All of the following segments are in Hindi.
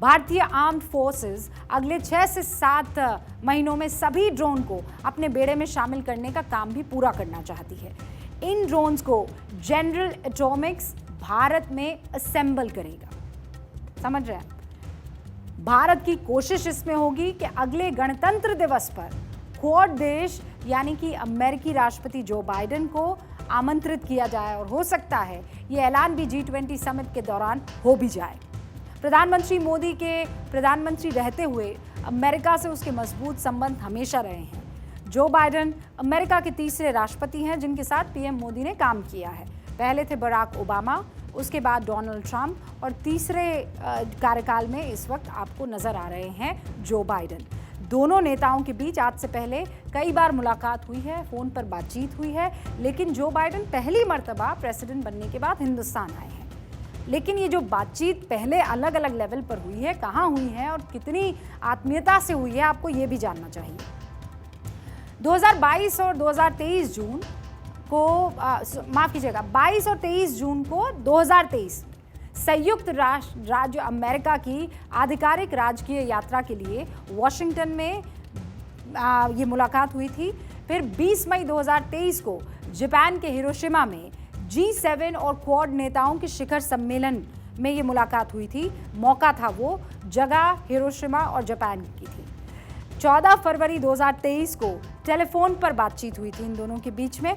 भारतीय आर्म्ड फोर्सेस अगले 6 से 7 महीनों में सभी ड्रोन को अपने बेड़े में शामिल करने का काम भी पूरा करना चाहती है। इन ड्रोन्स को जनरल एटॉमिक्स भारत में असेंबल करेगा। समझ रहे हैं? भारत की कोशिश इसमें होगी कि अगले गणतंत्र दिवस पर क्वाड देश यानी कि अमेरिकी राष्ट्रपति जो बाइडेन को आमंत्रित किया जाए और हो सकता है ये ऐलान भी G20 समिट के दौरान हो भी जाए। प्रधानमंत्री मोदी के प्रधानमंत्री रहते हुए अमेरिका से उसके मजबूत संबंध हमेशा रहे हैं। जो बाइडेन अमेरिका के तीसरे राष्ट्रपति हैं जिनके साथ पीएम मोदी ने काम किया है। पहले थे बराक ओबामा, उसके बाद डोनाल्ड ट्रंप और तीसरे कार्यकाल में इस वक्त आपको नजर आ रहे हैं जो बाइडेन। दोनों नेताओं के बीच आज से पहले कई बार मुलाकात हुई है, फोन पर बातचीत हुई है, लेकिन जो बाइडेन पहली मर्तबा प्रेसिडेंट बनने के बाद हिंदुस्तान आए हैं। लेकिन ये जो बातचीत पहले अलग अलग लेवल पर हुई है, कहाँ हुई है और कितनी आत्मीयता से हुई है, आपको ये भी जानना चाहिए। 2022 और 2023 जून को माफ कीजिएगा 22 और 23 जून को 2023 संयुक्त राज्य अमेरिका की आधिकारिक राजकीय यात्रा के लिए वॉशिंगटन में ये मुलाकात हुई थी। फिर 20 मई 2023 को जापान के हिरोशिमा में G7 और क्वाड नेताओं के शिखर सम्मेलन में ये मुलाकात हुई थी। मौका था वो, जगह हिरोशिमा और जापान की थी। 14 फरवरी 2023 को टेलीफोन पर बातचीत हुई थी इन दोनों के बीच में।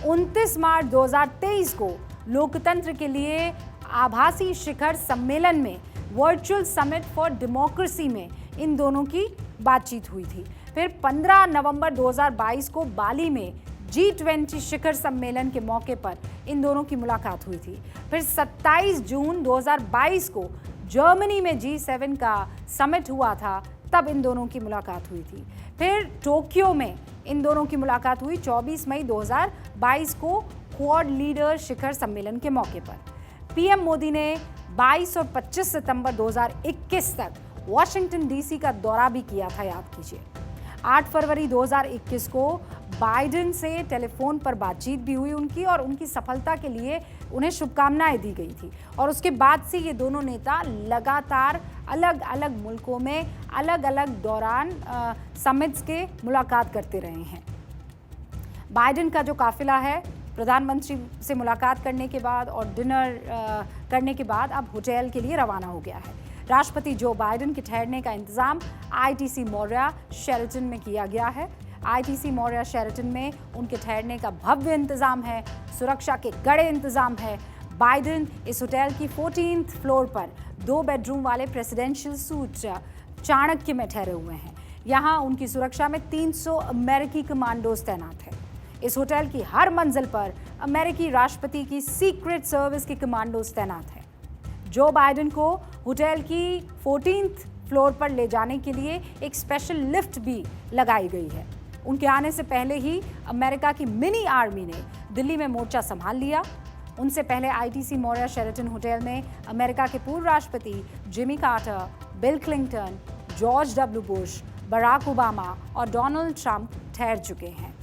29 मार्च 2023 को लोकतंत्र के लिए आभासी शिखर सम्मेलन में वर्चुअल समिट फॉर डेमोक्रेसी में इन दोनों की बातचीत हुई थी। फिर 15 नवंबर 2022 को बाली में G20 शिखर सम्मेलन के मौके पर इन दोनों की मुलाकात हुई थी। फिर 27 जून 2022 को जर्मनी में G7 का समिट हुआ था, तब इन दोनों की मुलाकात हुई थी। फिर टोक्यो में इन दोनों की मुलाकात हुई 24 मई 2022 को क्वाड लीडर शिखर सम्मेलन के मौके पर। पीएम मोदी ने 22 और 25 सितंबर 2021 तक वॉशिंगटन डीसी का दौरा भी किया था, याद कीजिए। 8 फरवरी 2021 को बाइडेन से टेलीफोन पर बातचीत भी हुई उनकी, और उनकी सफलता के लिए उन्हें शुभकामनाएं दी गई थी। और उसके बाद से ये दोनों नेता लगातार अलग अलग मुल्कों में अलग अलग दौरान समिट्स के मुलाकात करते रहे हैं। बाइडेन का जो काफिला है प्रधानमंत्री से मुलाकात करने के बाद और डिनर करने के बाद अब होटल के लिए रवाना हो गया है। राष्ट्रपति जो बाइडेन के ठहरने का इंतजाम ITC मौर्या शेरेटन में किया गया है। ITC मौर्या शेरेटन में उनके ठहरने का भव्य इंतजाम है, सुरक्षा के कड़े इंतजाम है। बाइडेन इस होटल की 14th फ्लोर पर 2 बेडरूम वाले प्रेसिडेंशियल सूट चाणक्य में ठहरे हुए हैं। यहाँ उनकी सुरक्षा में 300 अमेरिकी कमांडोज तैनात हैं। इस होटल की हर मंजिल पर अमेरिकी राष्ट्रपति की सीक्रेट सर्विस के कमांडोज तैनात हैं। जो बाइडेन को होटल की 14th फ्लोर पर ले जाने के लिए एक स्पेशल लिफ्ट भी लगाई गई है। उनके आने से पहले ही अमेरिका की मिनी आर्मी ने दिल्ली में मोर्चा संभाल लिया। उनसे पहले ITC मौर्या शेरेटन होटल में अमेरिका के पूर्व राष्ट्रपति Jimmy Carter, Bill Clinton, George W. Bush, Barack Obama और डोनाल्ड ट्रंप ठहर चुके हैं।